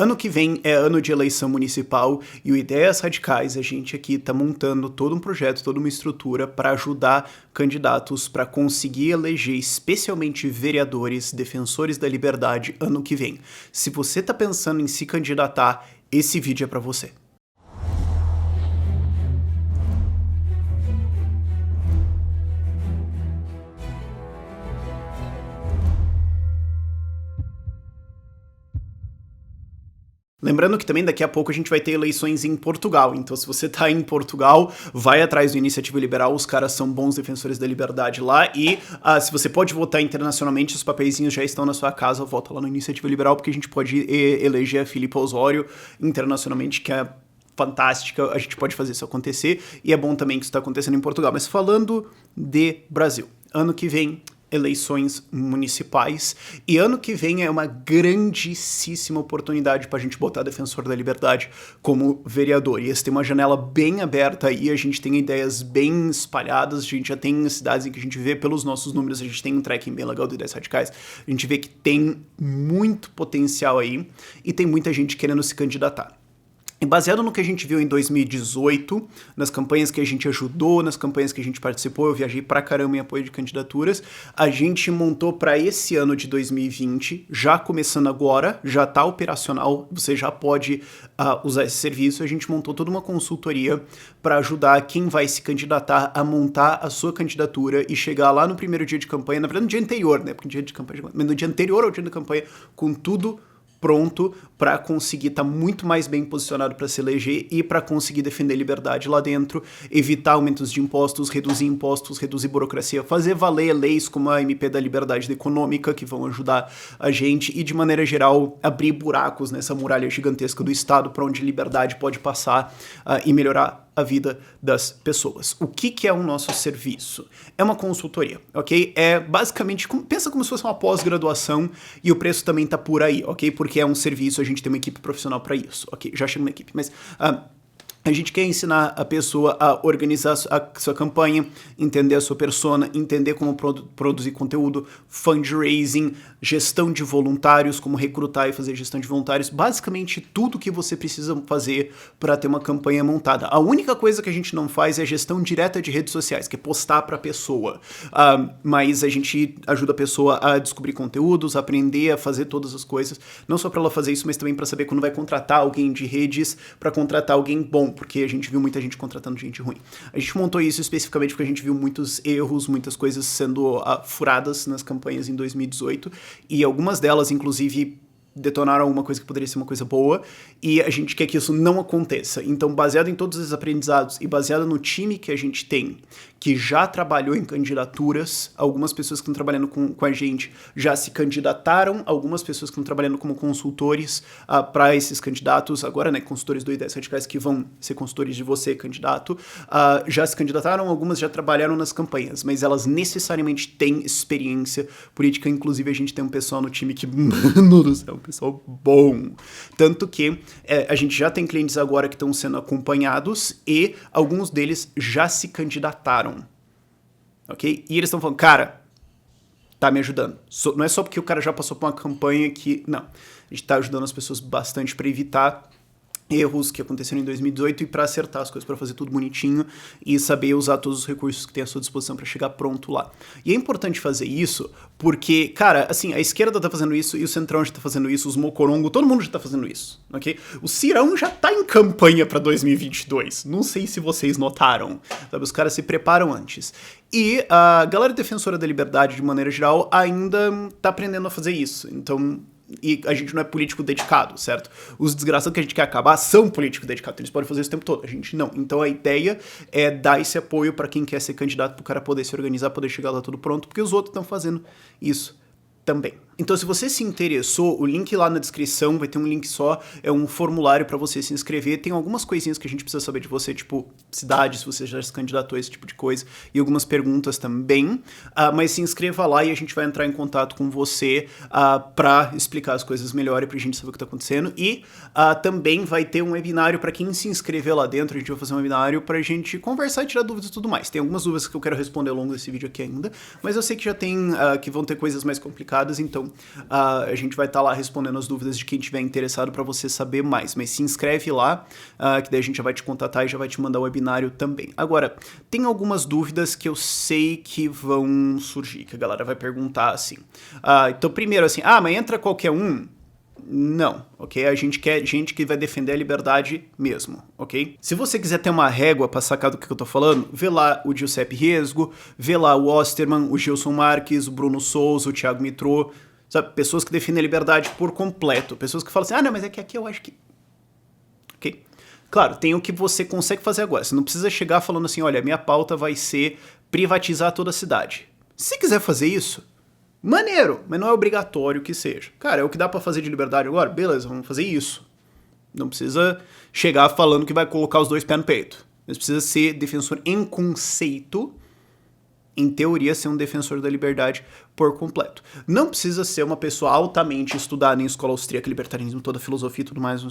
Ano que vem é ano de eleição municipal e o Ideias Radicais, a gente aqui está montando todo um projeto, toda uma estrutura para ajudar candidatos para conseguir eleger especialmente vereadores, defensores da liberdade ano que vem. Se você está pensando em se candidatar, esse vídeo é para você. Lembrando que também daqui a pouco a gente vai ter eleições em Portugal, então se você tá em Portugal, vai atrás do Iniciativa Liberal, os caras são bons defensores da liberdade lá, e se você pode votar internacionalmente, os papeizinhos já estão na sua casa, vota lá no Iniciativa Liberal, porque a gente pode eleger a Filipa Osório internacionalmente, que é fantástica, a gente pode fazer isso acontecer, e é bom também que isso está acontecendo em Portugal. Mas falando de Brasil, ano que vem eleições municipais, e ano que vem é uma grandíssima oportunidade para a gente botar defensor da liberdade como vereador, e esse tem uma janela bem aberta aí, a gente tem ideias bem espalhadas, a gente já tem cidades em que a gente vê pelos nossos números, a gente tem um tracking bem legal de ideias radicais, a gente vê que tem muito potencial aí, e tem muita gente querendo se candidatar. E baseado no que a gente viu em 2018, nas campanhas que a gente ajudou, nas campanhas que a gente participou, eu viajei pra caramba em apoio de candidaturas, a gente montou para esse ano de 2020, já começando agora, já tá operacional, você já pode usar esse serviço, a gente montou toda uma consultoria para ajudar quem vai se candidatar a montar a sua candidatura e chegar lá no primeiro dia de campanha, na verdade no dia anterior, né, porque no dia de campanha, mas no dia anterior ao dia da campanha, com tudo pronto para conseguir estar muito mais bem posicionado para se eleger e para conseguir defender liberdade lá dentro, evitar aumentos de impostos, reduzir burocracia, fazer valer leis como a MP da Liberdade Econômica, que vão ajudar a gente e, de maneira geral, abrir buracos nessa muralha gigantesca do Estado para onde liberdade pode passar e melhorar a vida das pessoas. O que é o nosso serviço? É uma consultoria, ok? É basicamente, pensa como se fosse uma pós-graduação e o preço também tá por aí, ok? Porque é um serviço, a gente tem uma equipe profissional para isso, ok? Já chego na equipe, mas a gente quer ensinar a pessoa a organizar a sua campanha, entender a sua persona, entender como produzir conteúdo, fundraising, gestão de voluntários, como recrutar e fazer gestão de voluntários, basicamente tudo que você precisa fazer para ter uma campanha montada. A única coisa que a gente não faz é a gestão direta de redes sociais, que é postar para a pessoa, mas a gente ajuda a pessoa a descobrir conteúdos, aprender a fazer todas as coisas, não só para ela fazer isso, mas também para saber quando vai contratar alguém de redes, para contratar alguém bom, porque a gente viu muita gente contratando gente ruim. A gente montou isso especificamente porque a gente viu muitos erros, muitas coisas sendo furadas nas campanhas em 2018, e algumas delas, inclusive, detonaram alguma coisa que poderia ser uma coisa boa, e a gente quer que isso não aconteça. Então, baseado em todos esses aprendizados e baseado no time que a gente tem, que já trabalhou em candidaturas, algumas pessoas que estão trabalhando com a gente já se candidataram, algumas pessoas que estão trabalhando como consultores para esses candidatos, agora, né, consultores do Ideias Radicais que vão ser consultores de você, candidato, já se candidataram, algumas já trabalharam nas campanhas, mas elas necessariamente têm experiência política, inclusive a gente tem um pessoal no time que, mano do céu, um pessoal bom. Tanto que a gente já tem clientes agora que estão sendo acompanhados e alguns deles já se candidataram. Ok? E eles estão falando, cara, tá me ajudando. Não é só porque o cara já passou por uma campanha que... Não. A gente tá ajudando as pessoas bastante para evitar erros que aconteceram em 2018 e para acertar as coisas, para fazer tudo bonitinho e saber usar todos os recursos que tem à sua disposição para chegar pronto lá. E é importante fazer isso porque, cara, assim, a esquerda tá fazendo isso e o Centrão já tá fazendo isso, os Mocorongo, todo mundo já tá fazendo isso, ok? O Cirão já tá em campanha para 2022, não sei se vocês notaram, sabe? Os caras se preparam antes. E a galera defensora da liberdade, de maneira geral, ainda tá aprendendo a fazer isso, então... E a gente não é político dedicado, certo? Os desgraçados que a gente quer acabar são políticos dedicados, eles podem fazer isso o tempo todo, a gente não. Então a ideia é dar esse apoio para quem quer ser candidato, para o cara poder se organizar, poder chegar lá tudo pronto, porque os outros estão fazendo isso também. Então, se você se interessou, o link lá na descrição vai ter um link só, é um formulário para você se inscrever. Tem algumas coisinhas que a gente precisa saber de você, tipo cidade, se você já se candidatou a esse tipo de coisa, e algumas perguntas também. Mas se inscreva lá e a gente vai entrar em contato com você para explicar as coisas melhor e pra gente saber o que tá acontecendo. E também vai ter um webinário para quem se inscrever lá dentro. A gente vai fazer um webinário pra gente conversar e tirar dúvidas e tudo mais. Tem algumas dúvidas que eu quero responder ao longo desse vídeo aqui ainda, mas eu sei que já tem, que vão ter coisas mais complicadas, então a gente vai estar lá respondendo as dúvidas de quem tiver interessado para você saber mais. Mas se inscreve lá, que daí a gente já vai te contatar e já vai te mandar o webinário também. Agora, tem algumas dúvidas que eu sei que vão surgir, que a galera vai perguntar assim. Então, primeiro assim, mas entra qualquer um? Não, ok? A gente quer gente que vai defender a liberdade mesmo, ok? Se você quiser ter uma régua pra sacar do que eu tô falando, vê lá o Giuseppe Riesgo, vê lá o Osterman, o Gilson Marques, o Bruno Souza, o Thiago Mitrô, sabe? Pessoas que defendem a liberdade por completo. Pessoas que falam assim, não, mas é que aqui eu acho que... Ok? Claro, tem o que você consegue fazer agora. Você não precisa chegar falando assim, olha, minha pauta vai ser privatizar toda a cidade. Se quiser fazer isso, maneiro, mas não é obrigatório que seja. Cara, é o que dá pra fazer de liberdade agora? Beleza, vamos fazer isso. Não precisa chegar falando que vai colocar os dois pés no peito. Mas precisa ser defensor em conceito, em teoria, ser um defensor da liberdade por completo. Não precisa ser uma pessoa altamente estudada em escola austríaca, libertarianismo, toda a filosofia e tudo mais.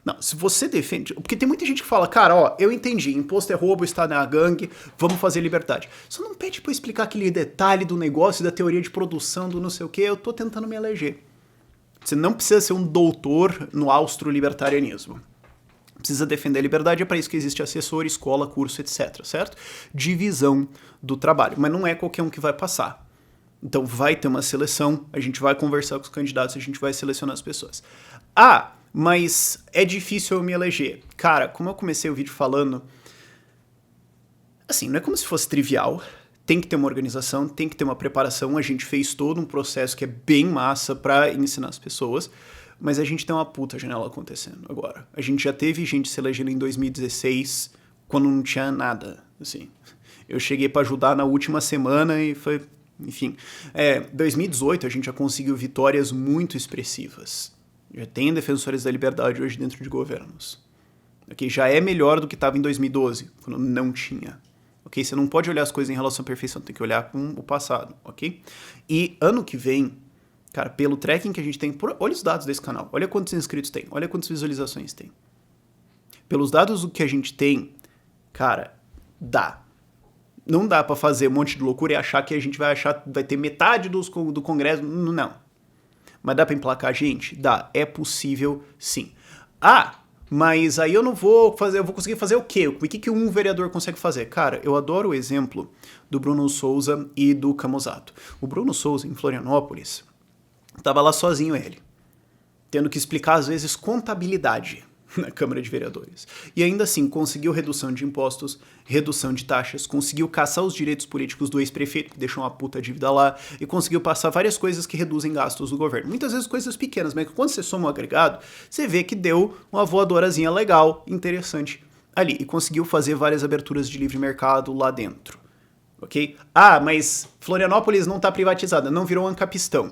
Não, se você defende... Porque tem muita gente que fala, cara, eu entendi, imposto é roubo, Estado é a gangue, vamos fazer liberdade. Só não pede pra eu explicar aquele detalhe do negócio, da teoria de produção, do não sei o quê, eu tô tentando me eleger. Você não precisa ser um doutor no austro-libertarianismo. Precisa defender a liberdade, é para isso que existe assessor, escola, curso, etc, certo? Divisão do trabalho, mas não é qualquer um que vai passar. Então vai ter uma seleção, a gente vai conversar com os candidatos, a gente vai selecionar as pessoas. Mas é difícil eu me eleger. Cara, como eu comecei o vídeo falando, assim, não é como se fosse trivial, tem que ter uma organização, tem que ter uma preparação, a gente fez todo um processo que é bem massa para ensinar as pessoas, mas a gente tem uma puta janela acontecendo agora. A gente já teve gente se elegendo em 2016, quando não tinha nada, assim. Eu cheguei para ajudar na última semana e foi... Enfim, 2018 a gente já conseguiu vitórias muito expressivas. Já tem defensores da liberdade hoje dentro de governos. Okay? Já é melhor do que estava em 2012, quando não tinha. Okay? Você não pode olhar as coisas em relação à perfeição, tem que olhar com o passado. Okay? E ano que vem, cara, pelo tracking que a gente tem, olha os dados desse canal, olha quantos inscritos tem, olha quantas visualizações tem. Pelos dados que a gente tem, cara, dá. Não dá pra fazer um monte de loucura e achar que a gente vai ter metade do Congresso, não. Mas dá pra emplacar gente? Dá, é possível sim. Mas aí eu vou conseguir fazer o quê? O que um vereador consegue fazer? Cara, eu adoro o exemplo do Bruno Souza e do Camozzato. O Bruno Souza, em Florianópolis, tava lá sozinho ele, tendo que explicar às vezes contabilidade na Câmara de Vereadores. E ainda assim, conseguiu redução de impostos, redução de taxas, conseguiu caçar os direitos políticos do ex-prefeito, que deixou uma puta dívida lá, e conseguiu passar várias coisas que reduzem gastos do governo. Muitas vezes coisas pequenas, mas quando você soma o agregado, você vê que deu uma voadorazinha legal, interessante ali, e conseguiu fazer várias aberturas de livre mercado lá dentro. Ok? Mas Florianópolis não tá privatizada, não virou ancapistão.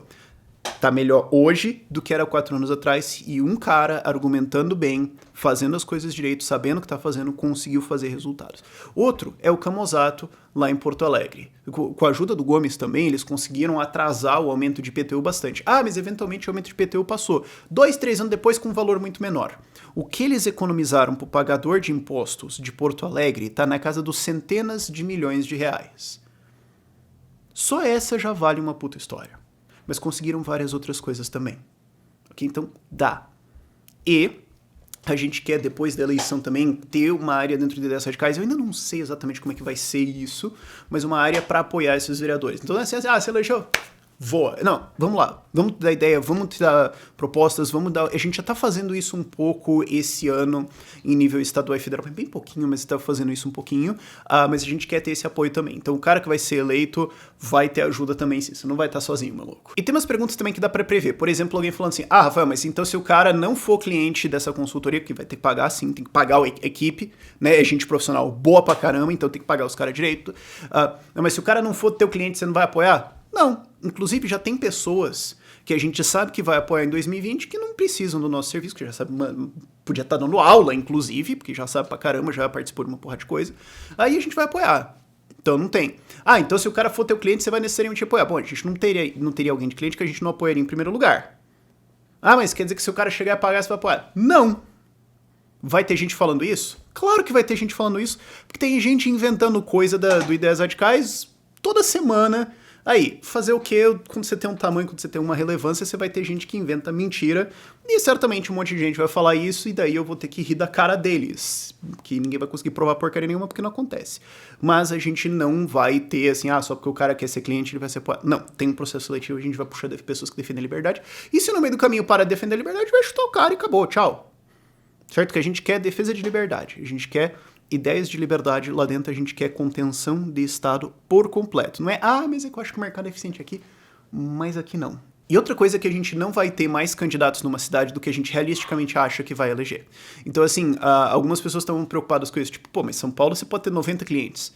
Tá melhor hoje do que era 4 anos atrás, e um cara argumentando bem, fazendo as coisas direito, sabendo o que tá fazendo, conseguiu fazer resultados. Outro é o Camozzato, lá em Porto Alegre. Com a ajuda do Gomes também, eles conseguiram atrasar o aumento de IPTU bastante. Mas eventualmente o aumento de IPTU passou 2, 3 anos depois com um valor muito menor. O que eles economizaram pro pagador de impostos de Porto Alegre tá na casa dos centenas de milhões de reais. Só essa já vale uma puta história. Mas conseguiram várias outras coisas também. Ok? Então, dá. E a gente quer, depois da eleição também, ter uma área dentro de ideias radicais. Eu ainda não sei exatamente como é que vai ser isso, mas uma área para apoiar esses vereadores. Então, assim, você elegeu... Voa. Não, vamos lá. Vamos dar ideia, vamos te dar propostas, a gente já tá fazendo isso um pouco esse ano em nível estadual e federal, bem pouquinho, mas tá fazendo isso um pouquinho, mas a gente quer ter esse apoio também. Então o cara que vai ser eleito vai ter ajuda também, sim. Você não vai estar sozinho, maluco. E tem umas perguntas também que dá pra prever. Por exemplo, alguém falando assim, Rafael, mas então se o cara não for cliente dessa consultoria, que vai ter que pagar, sim, tem que pagar a equipe, né, é gente profissional boa pra caramba, então tem que pagar os caras direito. Mas se o cara não for teu cliente, você não vai apoiar? Não, inclusive já tem pessoas que a gente sabe que vai apoiar em 2020 que não precisam do nosso serviço, que já sabe, podia estar dando aula, inclusive, porque já sabe pra caramba, já participou de uma porra de coisa. Aí a gente vai apoiar. Então não tem. Então se o cara for teu cliente, você vai necessariamente apoiar. Bom, a gente não teria alguém de cliente que a gente não apoiaria em primeiro lugar. Mas quer dizer que se o cara chegar a pagar, você vai apoiar? Não. Vai ter gente falando isso? Claro que vai ter gente falando isso, porque tem gente inventando coisa do Ideias Radicais toda semana. Aí, fazer o quê? Quando você tem um tamanho, quando você tem uma relevância, você vai ter gente que inventa mentira, e certamente um monte de gente vai falar isso, e daí eu vou ter que rir da cara deles, que ninguém vai conseguir provar porcaria nenhuma, porque não acontece. Mas a gente não vai ter, assim, só porque o cara quer ser cliente, ele vai ser... Não, tem um processo seletivo, a gente vai puxar pessoas que defendem a liberdade, e se no meio do caminho para de defender a liberdade, vai chutar o cara e acabou, tchau. Certo? Que a gente quer defesa de liberdade, a gente quer ideias de liberdade, lá dentro a gente quer contenção de Estado por completo. Não é, mas é que eu acho que o mercado é eficiente aqui, mas aqui não. E outra coisa é que a gente não vai ter mais candidatos numa cidade do que a gente realisticamente acha que vai eleger. Então, assim, algumas pessoas estão preocupadas com isso, tipo, mas São Paulo você pode ter 90 clientes.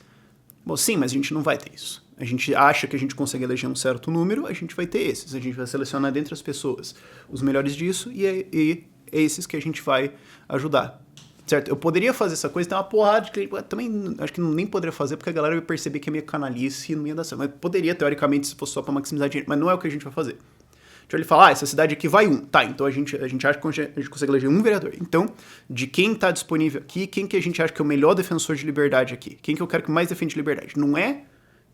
Bom, sim, mas a gente não vai ter isso. A gente acha que a gente consegue eleger um certo número, a gente vai ter esses. A gente vai selecionar dentre as pessoas os melhores disso e é esses que a gente vai ajudar. Certo? Eu poderia fazer essa coisa, tem uma porrada de cliente. Também acho que nem poderia fazer, porque a galera ia perceber que é meio canalice e não ia dar certo. Mas poderia, teoricamente, se fosse só pra maximizar dinheiro. Mas não é o que a gente vai fazer. Então ele fala, essa cidade aqui vai Tá, então a gente acha que a gente consegue eleger um vereador. Então, de quem tá disponível aqui, quem que a gente acha que é o melhor defensor de liberdade aqui? Quem que eu quero que mais defende liberdade? Não é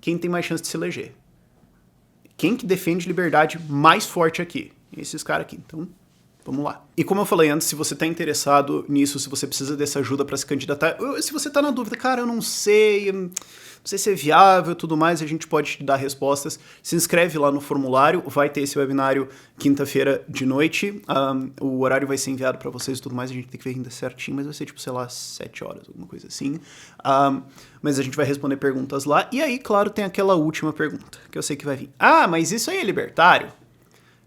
quem tem mais chance de se eleger. Quem que defende liberdade mais forte aqui? Esses caras aqui. Então... vamos lá. E como eu falei antes, se você tá interessado nisso, se você precisa dessa ajuda para se candidatar, se você tá na dúvida, cara, eu não sei se é viável e tudo mais, a gente pode te dar respostas. Se inscreve lá no formulário, vai ter esse webinário quinta-feira de noite, o horário vai ser enviado para vocês e tudo mais, a gente tem que ver ainda certinho, mas vai ser tipo, sei lá, 7 horas, alguma coisa assim. Mas a gente vai responder perguntas lá, e aí, claro, tem aquela última pergunta, que eu sei que vai vir. Mas isso aí é libertário?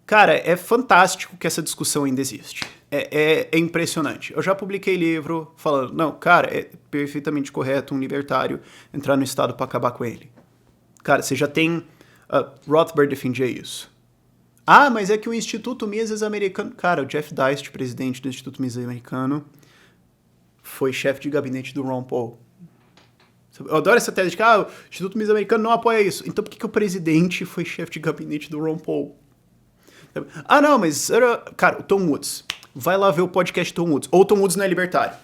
Cara, é fantástico que essa discussão ainda existe. É impressionante. Eu já publiquei livro falando, não, cara, é perfeitamente correto um libertário entrar no Estado para acabar com ele. Cara, você já tem... Rothbard defendia isso. Mas é que o Instituto Mises Americano... Cara, o Jeff Deist, presidente do Instituto Mises Americano, foi chefe de gabinete do Ron Paul. Eu adoro essa tese de que o Instituto Mises Americano não apoia isso. Então por que o presidente foi chefe de gabinete do Ron Paul? Não, mas era... Cara, o Tom Woods. Vai lá ver o podcast Tom Woods. Ou o Tom Woods não é libertário.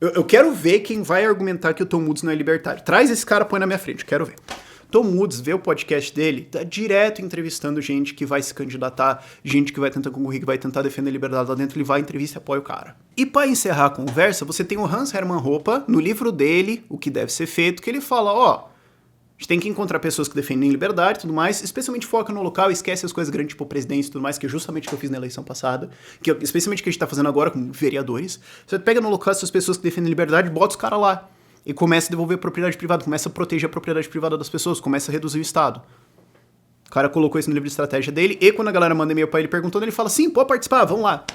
Eu quero ver quem vai argumentar que o Tom Woods não é libertário. Traz esse cara, põe na minha frente, quero ver. Tom Woods, vê o podcast dele, tá direto entrevistando gente que vai se candidatar, gente que vai tentar concorrer, que vai tentar defender a liberdade lá dentro, ele vai, entrevista e apoia o cara. E pra encerrar a conversa, você tem o Hans Hermann Hoppe, no livro dele, O que Deve Ser Feito, que ele fala, a gente tem que encontrar pessoas que defendem liberdade e tudo mais, especialmente foca no local, esquece as coisas grandes, tipo presidência e tudo mais, que é justamente o que eu fiz na eleição passada, especialmente o que a gente tá fazendo agora com vereadores. Você pega no local essas pessoas que defendem liberdade, bota os caras lá, e começa a devolver a propriedade privada, começa a proteger a propriedade privada das pessoas, começa a reduzir o Estado. O cara colocou isso no livro de estratégia dele, e quando a galera manda e-mail pra ele perguntando, ele fala, sim, pode participar, vamos lá.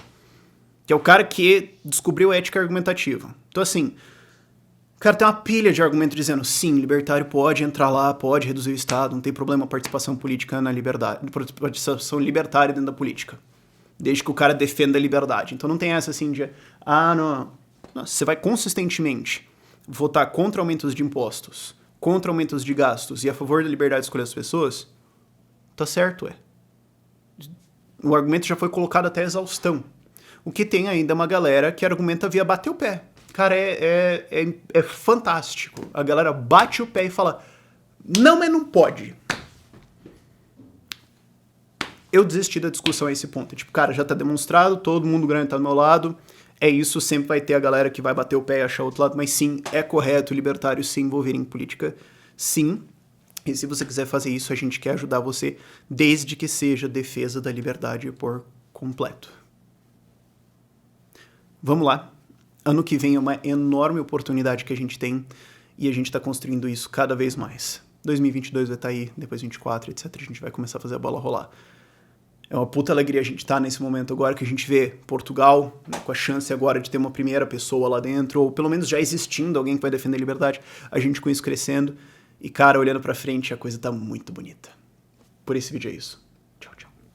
Que é o cara que descobriu a ética argumentativa. Então assim... Cara, tem uma pilha de argumento dizendo, sim, libertário pode entrar lá, pode reduzir o Estado, não tem problema a participação política na liberdade, participação libertária dentro da política, desde que o cara defenda a liberdade. Então não tem essa assim de, não. Você vai consistentemente votar contra aumentos de impostos, contra aumentos de gastos e a favor da liberdade de escolher as pessoas, tá certo, O argumento já foi colocado até a exaustão. O que tem ainda é uma galera que argumenta via bater o pé. Cara, é fantástico. A galera bate o pé e fala, não, mas não pode. Eu desisti da discussão a esse ponto. Tipo, cara, já tá demonstrado, todo mundo grande tá do meu lado, é isso, sempre vai ter a galera que vai bater o pé e achar o outro lado, mas sim, é correto libertários se envolverem em política, sim. E se você quiser fazer isso, a gente quer ajudar você, desde que seja defesa da liberdade por completo. Vamos lá. Ano que vem é uma enorme oportunidade que a gente tem e a gente está construindo isso cada vez mais. 2022 vai estar aí, depois 2024, etc. A gente vai começar a fazer a bola rolar. É uma puta alegria a gente estar nesse momento agora que a gente vê Portugal, né, com a chance agora de ter uma primeira pessoa lá dentro, ou pelo menos já existindo alguém que vai defender a liberdade, a gente com isso crescendo. E, cara, olhando pra frente, a coisa tá muito bonita. Por esse vídeo é isso.